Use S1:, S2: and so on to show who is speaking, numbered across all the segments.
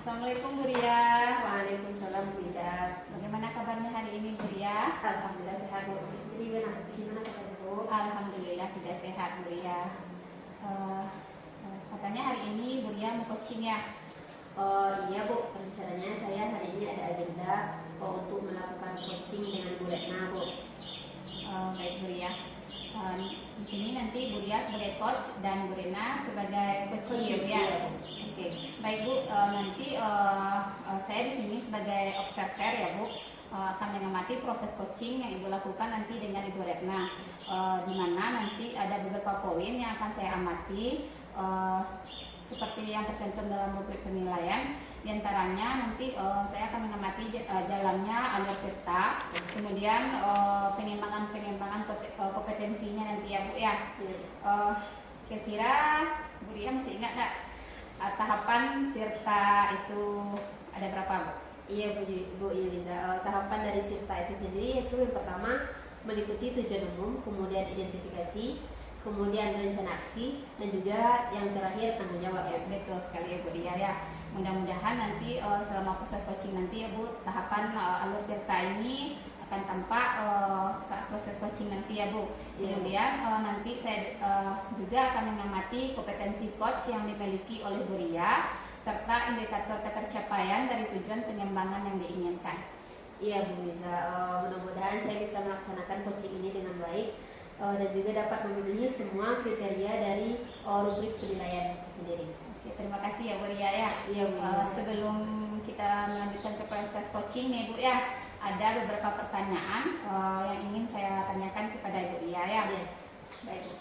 S1: Assalamualaikum Bu Ria.
S2: Waalaikumsalam Bu Ida.
S1: Bagaimana kabarnya hari ini Bu Ria?
S2: Alhamdulillah sehat Bu. Sendiri gimana kabarnya Bu?
S1: Alhamdulillah tidak sehat Bu Ria. Katanya hari ini Bu Ria mau coaching ya?
S2: Iya Bu, rencananya saya hari ini ada agenda untuk melakukan coaching dengan Bu Retna Bu.
S1: Baik Bu Ria. Di sini nanti Bu Ria sebagai coach dan Bu Rena sebagai coaching ya. Oke, baik Bu. Nanti saya di sini sebagai observer ya Bu, akan mengamati proses coaching yang Ibu lakukan nanti dengan Ibu Retna. Di mana nanti ada beberapa poin yang akan saya amati, seperti yang tercantum dalam rubrik penilaian. Di antaranya nanti saya akan mengamati jalannya alur cerita, kemudian pengembangan kompetensinya nanti ya Bu ya. Kira-kira Bu Ria masih ingat nggak tahapan Tirta itu ada berapa Bu?
S2: Iya Bu Yuliza, tahapan dari Tirta itu sendiri itu yang pertama meliputi tujuan umum, kemudian identifikasi, kemudian rencana aksi, dan juga yang terakhir tanggung jawab ya.
S1: Betul sekali ya Bu Ria ya. Mudah-mudahan nanti selama proses coaching nanti ya Bu, tahapan alur Tirta ini akan tampak saat proses coaching nanti ya Bu. Kemudian nanti saya juga akan mengamati kompetensi coach yang dimiliki oleh Bu Ria serta indikator ketercapaian dari tujuan pengembangan yang diinginkan.
S2: Iya Bu Liza, mudah-mudahan saya bisa melaksanakan coaching ini dengan baik dan juga dapat memenuhi semua kriteria dari rubrik penilaian itu sendiri.
S1: Oke, terima kasih ya Bu Ria ya.
S2: Iya Bu.
S1: Sebelum kita melanjutkan ke proses coaching nih Bu ya, ada beberapa pertanyaan yang ingin saya tanyakan kepada Ibu Ria ya.
S2: Iya.
S1: Baik Bu.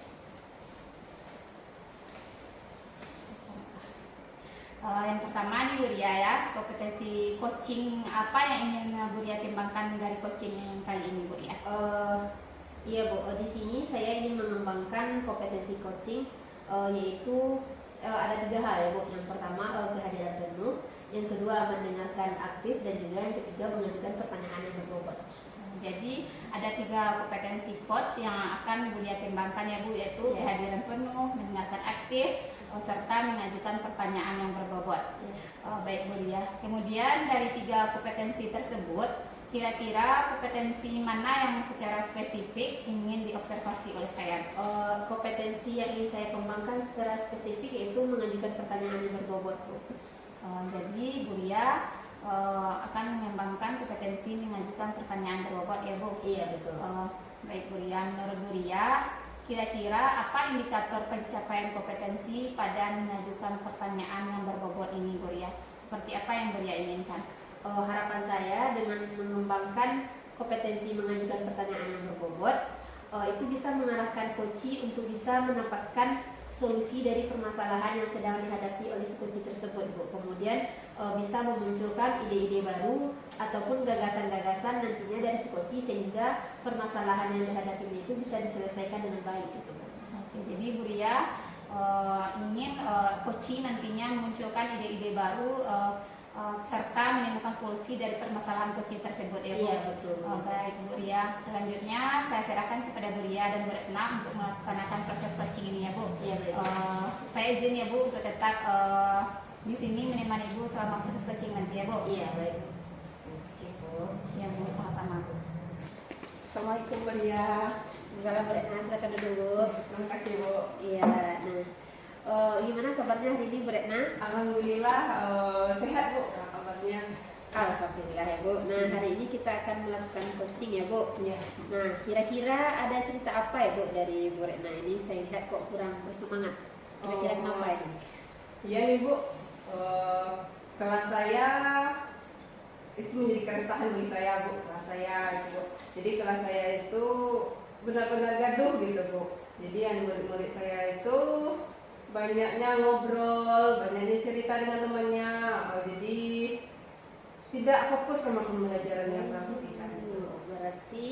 S1: Yang pertama nih Bu Ria ya, kompetensi coaching apa yang ingin Bu Ria kembangkan dari coaching kali ini Bu Ria?
S2: Iya Bu, di sini saya ingin mengembangkan kompetensi coaching yaitu ada 3 hal ya Bu. Yang pertama kehadiran penuh, yang kedua mendengarkan aktif, dan juga yang ketiga mengajukan pertanyaan yang berbobot.
S1: Jadi ada 3 kompetensi coach yang akan Bu Ria kembangkan ya Bu, yaitu kehadiran penuh, mendengarkan aktif, serta mengajukan pertanyaan yang berbobot. Baik Bu Ria. Kemudian dari 3 kompetensi tersebut, kira-kira kompetensi mana yang secara spesifik ingin diobservasi oleh saya?
S2: Kompetensi yang ingin saya kembangkan secara spesifik yaitu mengajukan pertanyaan yang berbobot Bu.
S1: Jadi Bu Ria akan mengembangkan kompetensi mengajukan pertanyaan berbobot ya Bu?
S2: Iya betul.
S1: Baik Bu Ria, menurut Bu Ria, kira-kira apa indikator pencapaian kompetensi pada mengajukan pertanyaan yang berbobot ini Bu Ria? Seperti apa yang Bu Ria inginkan?
S2: Harapan saya dengan mengembangkan kompetensi mengajukan pertanyaan yang berbobot itu bisa mengarahkan coachee untuk bisa mendapatkan solusi dari permasalahan yang sedang dihadapi oleh si coachee tersebut Bu. Kemudian bisa memunculkan ide-ide baru ataupun gagasan-gagasan nantinya dari si coachee sehingga permasalahan yang dihadapi itu bisa diselesaikan dengan baik gitu Bu.
S1: Oke, jadi Bu Ria ingin coachee nantinya memunculkan ide-ide baru serta menemukan solusi dari permasalahan coaching tersebut ya Bu.
S2: Iya betul.
S1: Baik Bu Ria, selanjutnya saya serahkan kepada Bu Ria dan Bu Retna untuk melaksanakan proses coaching ini ya Bu.
S2: Iya baik.
S1: Saya izin ya Bu untuk tetap di sini menemani Ibu selama proses coaching nanti ya Bu.
S2: Iya baik. Bu.
S1: Ya Bu, sama-sama Bu.
S2: Assalamualaikum Bu Ria. Salam Bu Retna, silakan duduk.
S3: Terima kasih Bu.
S2: Iya, nah gimana kabarnya hari ini Bu Retna?
S3: Alhamdulillah sehat Bu. Kabarnya.
S2: Alhamdulillah ya Bu. Nah hari ini kita akan melakukan coaching ya Bu.
S3: Iya.
S2: Nah kira-kira ada cerita apa ya Bu dari Bu Retna ini? Saya lihat kok kurang bersemangat. Kira-kira kenapa ini?
S3: Iya nih Bu. Kelas saya itu menjadi keresahan bagi saya Bu. Kelas saya itu Bu. Jadi kelas saya itu benar-benar gaduh gitu Bu. Jadi yang murid-murid saya itu banyaknya ngobrol, banyaknya cerita dengan temannya, jadi tidak fokus sama pembelajaran yang saya berikan.
S2: Berarti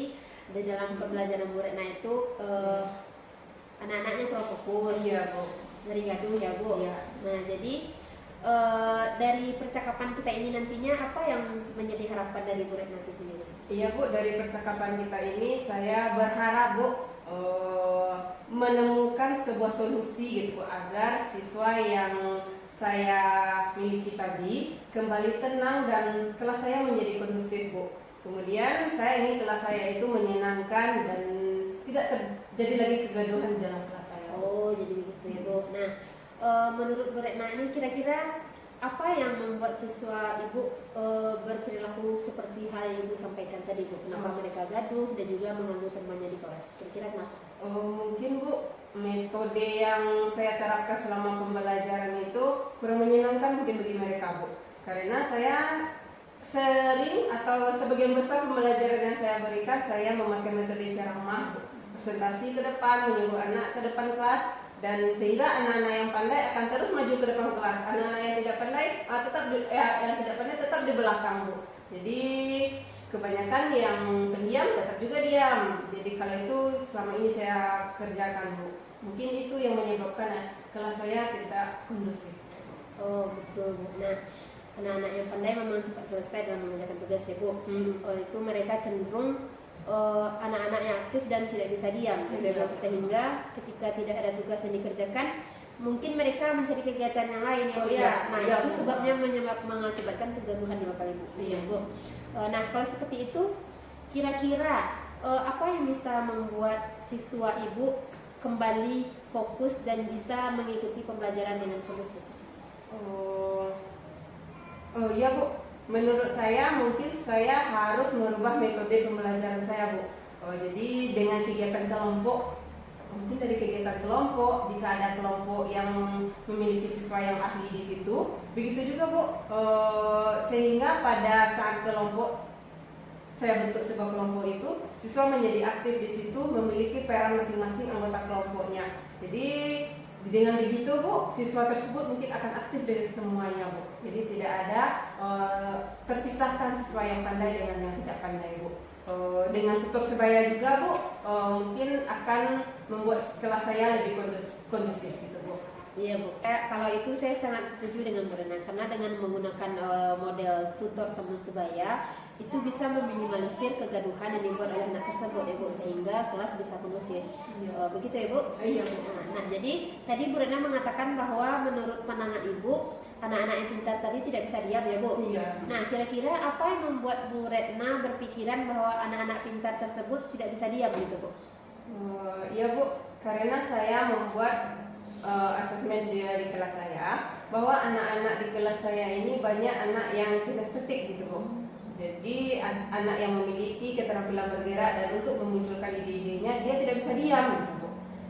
S2: di dalam pembelajaran Bu Retna itu anak-anaknya kurang fokus.
S3: Iya Bu.
S2: Sering gaduh ya Bu.
S3: Iya.
S2: Nah jadi dari percakapan kita ini nantinya apa yang menjadi harapan dari Bu Retna itu sendiri?
S3: Iya Bu, dari percakapan kita ini saya berharap Bu menemukan sebuah solusi gitu Bu, agar siswa yang saya miliki tadi kembali tenang dan kelas saya menjadi kondusif, Bu. Kemudian saya ingin kelas saya itu menyenangkan dan tidak terjadi lagi kegaduhan di dalam kelas saya.
S2: Oh, jadi begitu ya, Bu. Nah, menurut Bu Retna ini kira-kira apa yang membuat siswa Ibu berperilaku seperti hal yang Ibu sampaikan tadi, Bu? Kenapa mereka gaduh dan juga mengganggu temannya di kelas? Kira-kira kenapa?
S3: Mungkin, Bu, metode yang saya terapkan selama pembelajaran itu kurang menyenangkan mungkin bagi mereka, Bu. Karena saya sering atau sebagian besar pembelajaran yang saya berikan, saya memakai metode ceramah, Bu. Presentasi ke depan, menyuruh anak ke depan kelas, dan sehingga anak-anak yang pandai akan terus maju ke depan kelas. Anak-anak yang tidak pandai tetap di belakang, Bu. Jadi kebanyakan yang pendiam tetap juga diam. Jadi kalau itu selama ini saya kerjakan, Bu. Mungkin itu yang menyebabkan kelas saya tidak kondusif.
S2: Oh, betul, Bu. Nah, anak-anak yang pandai memang cepat selesai dalam mengerjakan tugas ya, Bu. Itu mereka cenderung anak-anak yang aktif dan tidak bisa diam, gitu ya, Bu. Sehingga ketika tidak ada tugas yang dikerjakan, mungkin mereka mencari kegiatan yang lain ya, Bu. Nah, itu sebabnya mengakibatkan kegaduhan di lokal Ibu. Iya, Bu. Nah, kalau seperti itu, kira-kira apa yang bisa membuat siswa Ibu kembali fokus dan bisa mengikuti pembelajaran dengan kondusif?
S3: Oh iya, Bu. Menurut saya mungkin saya harus merubah metode pembelajaran saya, Bu. Jadi dengan kegiatan kelompok, mungkin dari kegiatan kelompok, jika ada kelompok yang memiliki siswa yang ahli di situ, begitu juga, Bu. Sehingga pada saat kelompok saya bentuk sebuah kelompok itu, siswa menjadi aktif di situ, memiliki peran masing-masing anggota kelompoknya. Jadi dengan begitu, Bu, siswa tersebut mungkin akan aktif dari semuanya, Bu. Jadi tidak ada terpisahkan siswa yang pandai dengan yang tidak pandai, Bu. Dengan tutor sebaya juga, Bu, mungkin akan membuat kelas saya lebih kondusif gitu, Bu.
S2: Iya, Bu. Kalau itu saya sangat setuju dengan Bu Rena, karena dengan menggunakan model tutor teman sebaya itu bisa meminimalisir kegaduhan yang dibuat oleh anak tersebut ya, Bu, sehingga kelas bisa kondusif. Begitu ya, Bu?
S3: Iya, Bu.
S2: Nah, jadi tadi Bu Rena mengatakan bahwa menurut pandangan Ibu, anak-anak yang pintar tadi tidak bisa diam ya, Bu?
S3: Iya.
S2: Nah, kira-kira apa yang membuat Bu Retna berpikiran bahwa anak-anak pintar tersebut tidak bisa diam gitu, Bu?
S3: Iya, Bu, karena saya membuat asesmen dari kelas saya bahwa anak-anak di kelas saya ini banyak anak yang kinestetik gitu, Bu. Jadi anak yang memiliki keterampilan bergerak dan untuk memunculkan ide-idenya dia tidak bisa diam gitu, Bu.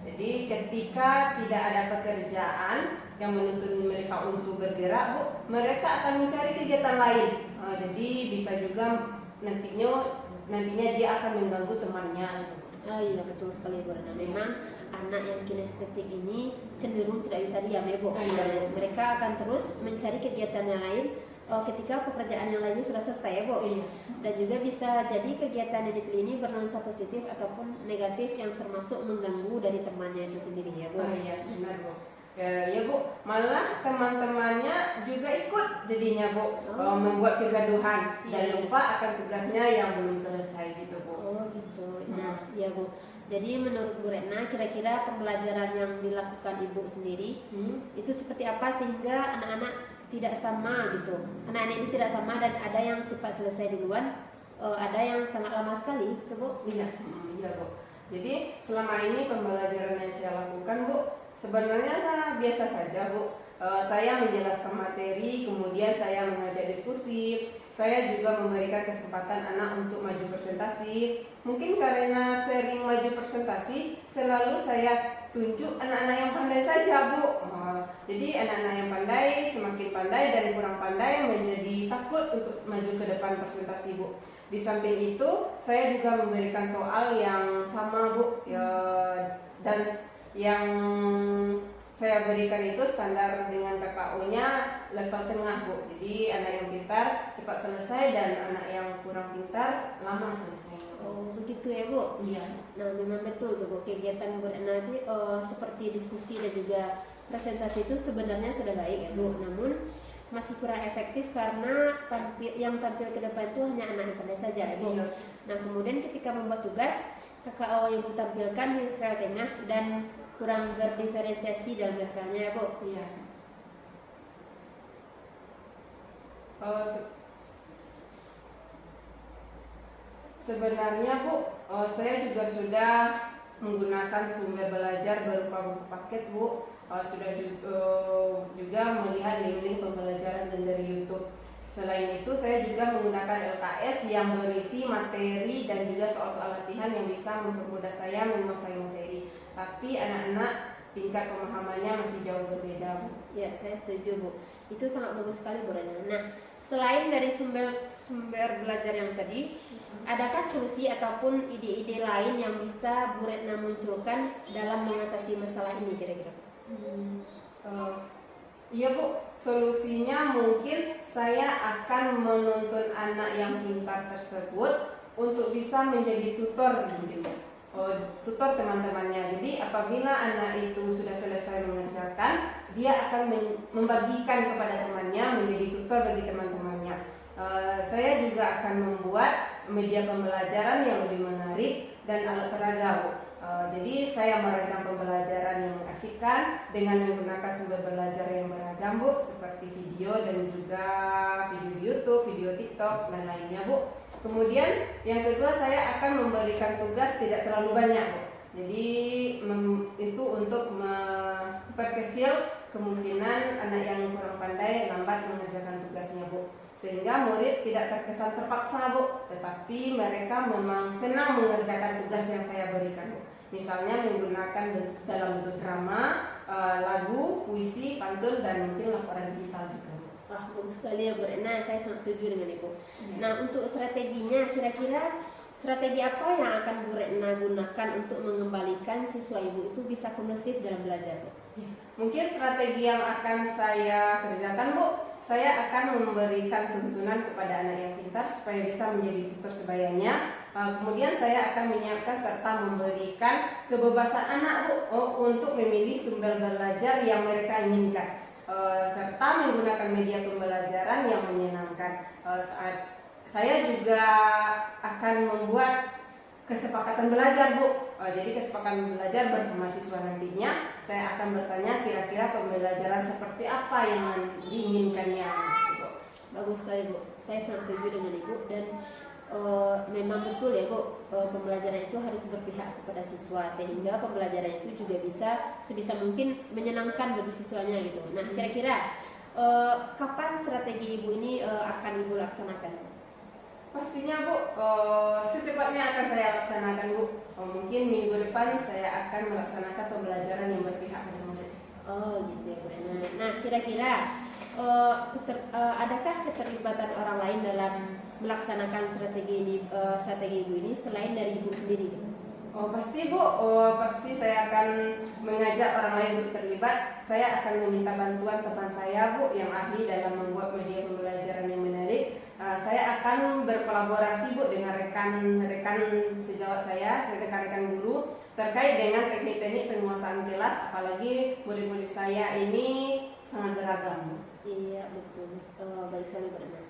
S3: Jadi ketika tidak ada pekerjaan yang menuntut mereka untuk bergerak, Bu, mereka akan mencari kegiatan lain. Jadi bisa juga nantinya dia akan mengganggu temannya gitu.
S2: Iya, betul sekali, Bu Rena. Memang anak yang kinestetik ini cenderung tidak bisa diam ya, Bu. Mereka akan terus mencari kegiatan yang lain ketika pekerjaan yang lainnya sudah selesai ya, Bu. Dan juga bisa jadi kegiatan yang dipilih ini bernuansa positif ataupun negatif yang termasuk mengganggu dari temannya itu sendiri ya, Bu.
S3: Iya, benar, Bu. Ya, Bu, malah teman-temannya juga ikut jadinya, Bu, membuat kegaduhan dan lupa akan tugasnya yang belum selesai gitu, Bu.
S2: Oh gitu. Nah, ya, Bu. Jadi menurut Bu Retna, kira-kira pembelajaran yang dilakukan Ibu sendiri itu seperti apa sehingga anak-anak tidak sama gitu? Anak-anak ini tidak sama dan ada yang cepat selesai duluan, ada yang sangat lama sekali, gitu, Bu?
S3: Iya, Bu. Jadi selama ini pembelajaran yang saya lakukan, Bu, sebenarnya biasa saja, Bu. Saya menjelaskan materi, kemudian saya mengajak diskusi, saya juga memberikan kesempatan anak untuk maju presentasi. Mungkin karena sering maju presentasi, selalu saya tunjuk anak-anak yang pandai saja, Bu. Jadi anak-anak yang pandai, semakin pandai dan kurang pandai menjadi takut untuk maju ke depan presentasi, Bu. Di samping itu, saya juga memberikan soal yang sama, Bu, dan yang saya berikan itu standar dengan KKO-nya level tengah, Bu. Jadi anak yang pintar cepat selesai dan anak yang kurang pintar lama selesai.
S2: Oh begitu ya, Bu?
S3: Iya.
S2: Nah memang betul tuh, Bu, kegiatan Bu Retna nanti seperti diskusi dan juga presentasi itu sebenarnya sudah baik ya, Bu. Namun masih kurang efektif karena yang tampil ke depan itu hanya anak yang pandai saja ya, Bu.
S3: Iya.
S2: Nah kemudian ketika membuat tugas, KKO yang Bu tampilkan di level tengah dan kurang berdiferensiasi dalam levelnya ya, Bu.
S3: Iya. Eh, se- Sebenarnya Bu, saya juga sudah menggunakan sumber belajar berupa buku paket Bu. Sudah juga melihat link-link pembelajaran dari YouTube. Selain itu saya juga menggunakan LKS yang berisi materi dan juga soal-soal latihan yang bisa mempermudah saya menguasai materi. Tapi anak-anak tingkat pemahamannya masih jauh berbeda Bu.
S2: Ya, saya setuju Bu. Itu sangat bagus sekali Bu Rena. Nah, selain dari sumber belajar yang tadi, adakah solusi ataupun ide-ide lain yang bisa Bu Retna munculkan dalam mengatasi masalah ini kira-kira?
S3: Eh, iya Bu, solusinya mungkin saya akan menuntun anak yang pintar tersebut untuk bisa menjadi tutor mungkin Bu. Tutor teman-temannya. Jadi apabila anak itu sudah selesai mengerjakan, dia akan membagikan kepada temannya menjadi tutor bagi teman-temannya. Saya juga akan membuat media pembelajaran yang lebih menarik dan alat peraga Bu. Jadi saya merancang pembelajaran yang mengasihkan dengan menggunakan sumber belajar yang beragam Bu, seperti video dan juga video di YouTube, video TikTok dan lainnya Bu. Kemudian yang kedua saya akan memberikan tugas tidak terlalu banyak Bu. Jadi itu untuk memperkecil kemungkinan anak yang kurang pandai lambat mengerjakan tugasnya Bu. Sehingga murid tidak terkesan terpaksa Bu, tetapi mereka memang senang mengerjakan tugas yang saya berikan Bu. Misalnya menggunakan dalam bentuk drama, lagu, puisi, pantun, dan mungkin laporan digital juga.
S2: Wah, bagus sekali ya Bu Retna, saya sangat setuju dengan Ibu. Nah, untuk strateginya, kira-kira strategi apa yang akan Bu Retna gunakan untuk mengembalikan siswa Ibu itu bisa kondusif dalam belajar Bu?
S3: Mungkin strategi yang akan saya kerjakan Bu, saya akan memberikan tuntunan kepada anak yang pintar supaya bisa menjadi tutor sebayanya. Kemudian saya akan menyiapkan serta memberikan kebebasan anak Bu untuk memilih sumber belajar yang mereka inginkan, serta menggunakan media pembelajaran yang menyenangkan. Saya juga akan membuat kesepakatan belajar Bu. Jadi kesepakatan belajar bersama siswa nantinya saya akan bertanya kira-kira pembelajaran seperti apa yang diinginkannya.
S2: Bagus sekali Bu, saya sangat setuju dengan Ibu dan memang betul ya Bu, pembelajaran itu harus berpihak kepada siswa sehingga pembelajaran itu juga bisa sebisa mungkin menyenangkan bagi siswanya gitu. Nah, kira-kira kapan strategi Ibu ini akan Ibu laksanakan?
S3: Pastinya Bu, secepatnya akan saya laksanakan Bu. Mungkin minggu depan saya akan melaksanakan pembelajaran yang berpihak pada murid.
S2: Oh gitu ya Bu Retna. Nah, kira-kira adakah keterlibatan orang lain dalam melaksanakan strategi Ibu ini selain dari Ibu sendiri gitu?
S3: Pasti Bu, pasti saya akan mengajak orang lain untuk terlibat. Saya akan meminta bantuan teman saya Bu yang ahli dalam membuat media pembelajaran yang menarik. Saya akan berkolaborasi Bu dengan rekan-rekan sejawat saya, rekan-rekan guru terkait dengan teknik-teknik penguasaan kelas, apalagi murid-murid saya ini sangat beragam.
S2: Iya betul, baik sekali Bu Retna.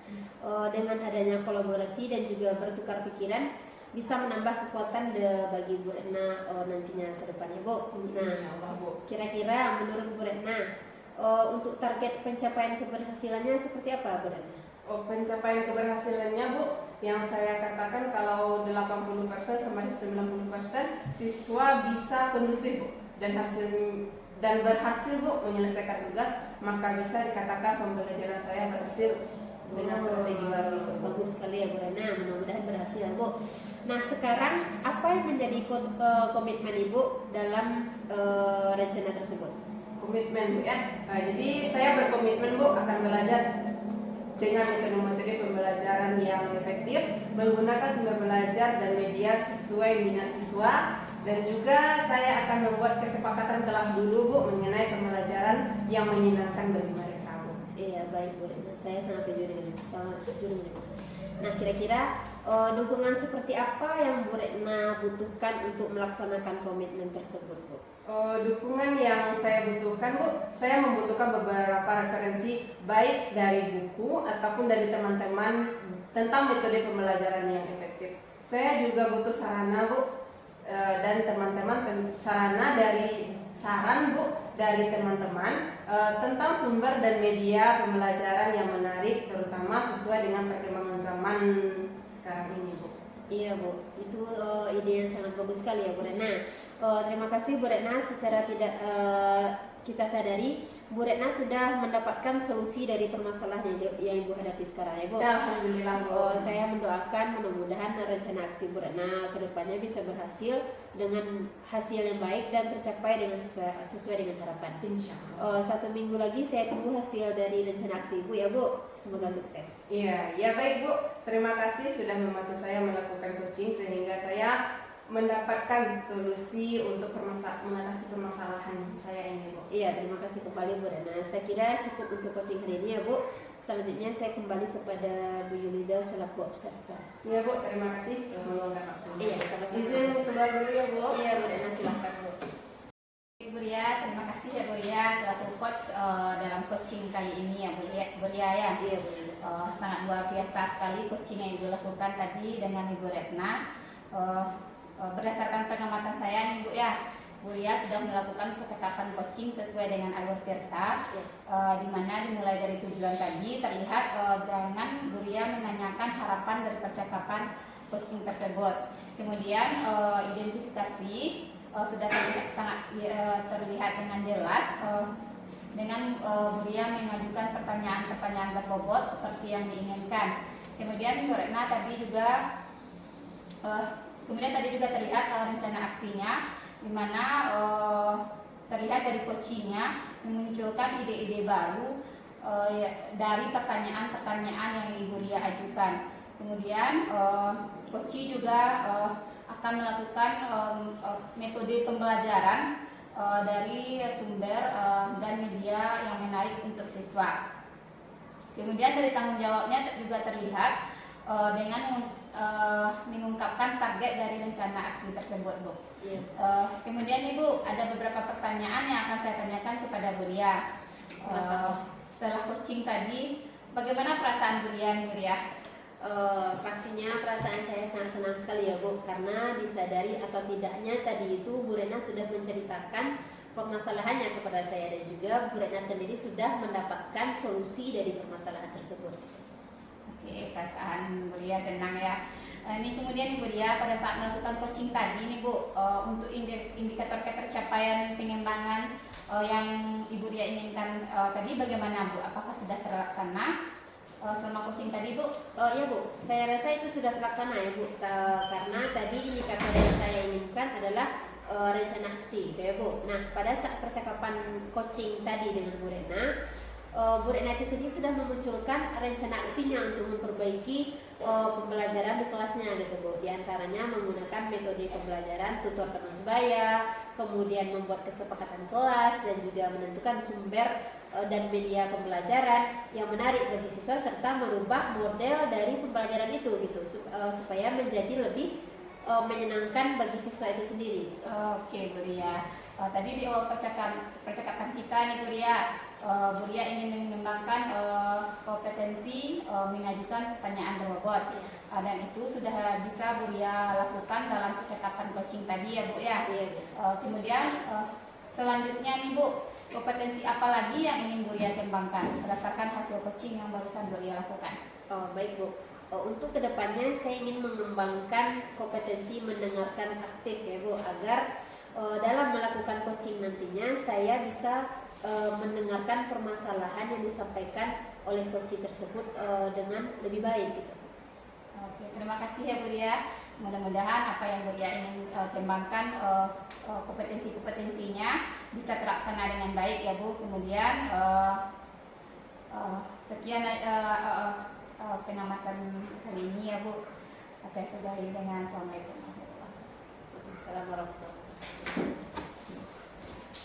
S2: Dengan adanya kolaborasi dan juga bertukar pikiran bisa menambah kekuatan bagi Bu Retna nantinya ke depannya Bu. Nah, kira-kira menurut Bu Retna untuk target pencapaian keberhasilannya seperti apa Bu Retna?
S3: Pencapaian keberhasilannya Bu, yang saya katakan kalau 80% sampai 90% siswa bisa kondusif Bu dan berhasil Bu menyelesaikan tugas, maka bisa dikatakan pembelajaran saya berhasil dengan strategi baru itu.
S2: Bagus sekali ya Bu Retna, mudah-mudahan berhasil Bu. Nah, sekarang apa yang menjadi komitmen Ibu dalam rencana tersebut?
S3: Komitmen Bu ya. Jadi saya berkomitmen Bu akan belajar dengan metode-metode pembelajaran yang efektif, menggunakan sumber belajar dan media sesuai minat siswa, dan juga saya akan membuat kesepakatan kelas dulu Bu mengenai pembelajaran yang menyenangkan bagi mereka Bu.
S2: Iya baik Bu Retna, saya sangat setuju dengan itu. Nah, kira-kira dukungan seperti apa yang Bu Retna butuhkan untuk melaksanakan komitmen tersebut Bu?
S3: Dukungan yang saya butuhkan Bu, saya membutuhkan beberapa referensi baik dari buku ataupun dari teman-teman tentang metode pembelajaran yang efektif. Saya juga butuh sarana Bu dan teman-teman, saran Bu dari teman-teman tentang sumber dan media pembelajaran yang menarik, terutama bersama sesuai dengan perkembangan zaman sekarang ini, Bu.
S2: Iya Bu, itu ide yang sangat bagus sekali ya Bu Retna. Terima kasih Bu Retna, secara tidak kita sadari Bu Retna sudah mendapatkan solusi dari permasalahan yang Ibu hadapi sekarang ya Bu.
S3: Alhamdulillah, Bu.
S2: Saya mendoakan mudah-mudahan rencana aksi Bu Retna kedepannya bisa berhasil dengan hasil yang baik dan tercapai dengan sesuai dengan harapan.
S3: Insya Allah.
S2: 1 minggu lagi saya tunggu hasil dari rencana aksi Ibu ya Bu. Semoga sukses.
S3: Iya, ya baik Bu. Terima kasih sudah membantu saya melakukan coaching sehingga saya mendapatkan solusi untuk mengatasi permasalahan saya ini, Bu.
S2: Iya, terima kasih kembali Bu Rana. Saya kira cukup untuk coaching hari ini ya Bu. Selanjutnya saya kembali kepada Bu Yuliza selaku observer.
S3: Iya Bu, terima kasih telah meluangkan waktu.
S2: Iya, sama-sama.
S3: Izin keluar dulu ya Bu.
S2: Iya Bu Rana, silakan Bu.
S1: Bu Ria, terima kasih ya Bu Ria selaku coach dalam coaching kali ini ya Bu Ria ya.
S2: Iya Bu Rana.
S1: Sangat luar biasa sekali coaching yang dilakukan tadi dengan Ibu Retna. Berdasarkan pengamatan saya nih Bu ya, Bu Ria sudah melakukan percakapan coaching sesuai dengan alur Tirta, di mana dimulai dari tujuan tadi terlihat dengan Bu Ria menanyakan harapan dari percakapan coaching tersebut. Kemudian identifikasi sudah sangat terlihat dengan jelas dengan Bu Ria mengajukan pertanyaan-pertanyaan berbobot seperti yang diinginkan. Kemudian Bu Retna tadi juga terlihat rencana aksinya, di mana terlihat dari coachingnya memunculkan ide-ide baru dari pertanyaan-pertanyaan yang Ibu Ria ajukan. Kemudian coaching juga akan melakukan metode pembelajaran dari sumber dan media yang menarik untuk siswa. Kemudian dari tanggung jawabnya juga terlihat dengan mengungkapkan target dari rencana aksi tersebut, Bu.
S2: Iya.
S1: Kemudian Ibu, ada beberapa pertanyaan yang akan saya tanyakan kepada Bu Ria. Setelah coaching tadi, bagaimana perasaan Bu Ria nih, Bu Ria?
S2: Pastinya perasaan saya sangat senang sekali ya Bu, karena disadari atau tidaknya tadi itu Bu Rena sudah menceritakan permasalahannya kepada saya dan juga Bu Rena sendiri sudah mendapatkan solusi dari permasalahan tersebut.
S1: Oke, perasaan Bu Ria senang ya. Ini kemudian Ibu Ria pada saat melakukan coaching tadi nih Bu, untuk indikator ketercapaian pengembangan yang Ibu Ria inginkan tadi bagaimana Bu? Apakah sudah terlaksana selama coaching tadi Bu?
S2: Iya Bu, saya rasa itu sudah terlaksana ya Bu, karena tadi indikator yang saya inginkan adalah rencana aksi gitu ya Bu. Nah, pada saat percakapan coaching tadi dengan Bu Rena, Bu Rena itu sendiri sudah memunculkan rencana aksinya untuk memperbaiki pembelajaran di kelasnya gitu Bu. Di antaranya menggunakan metode pembelajaran tutor penuh sebaya, kemudian membuat kesepakatan kelas dan juga menentukan sumber dan media pembelajaran yang menarik bagi siswa serta merubah model dari pembelajaran itu gitu supaya menjadi lebih menyenangkan bagi siswa itu sendiri.
S1: Oke Bu Ria. Tadi di awal percakapan kita nih Bu Ria, Bu Ria ingin mengembangkan kompetensi mengajukan pertanyaan berbobot, dan itu sudah bisa Bu Ria lakukan dalam percakapan coaching tadi ya Bu ya. Kemudian selanjutnya nih Bu, kompetensi apa lagi yang ingin Bu Ria kembangkan berdasarkan hasil coaching yang barusan Bu Ria lakukan?
S2: Baik Bu. Untuk kedepannya saya ingin mengembangkan kompetensi mendengarkan aktif ya Bu, agar dalam melakukan coaching nantinya saya bisa mendengarkan permasalahan yang disampaikan oleh coach tersebut dengan lebih baik gitu.
S1: Oke, terima kasih ya Bu Ria. Mudah-mudahan apa yang Bu Ria ingin kembangkan kompetensi-kompetensinya bisa terlaksana dengan baik ya Bu. Kemudian sekian pengamatan kali ini ya Bu. Saya sudahi dengan Assalamualaikum warahmatullahi wabarakatuh.
S2: Assalamualaikum warahmatullahi wabarakatuh.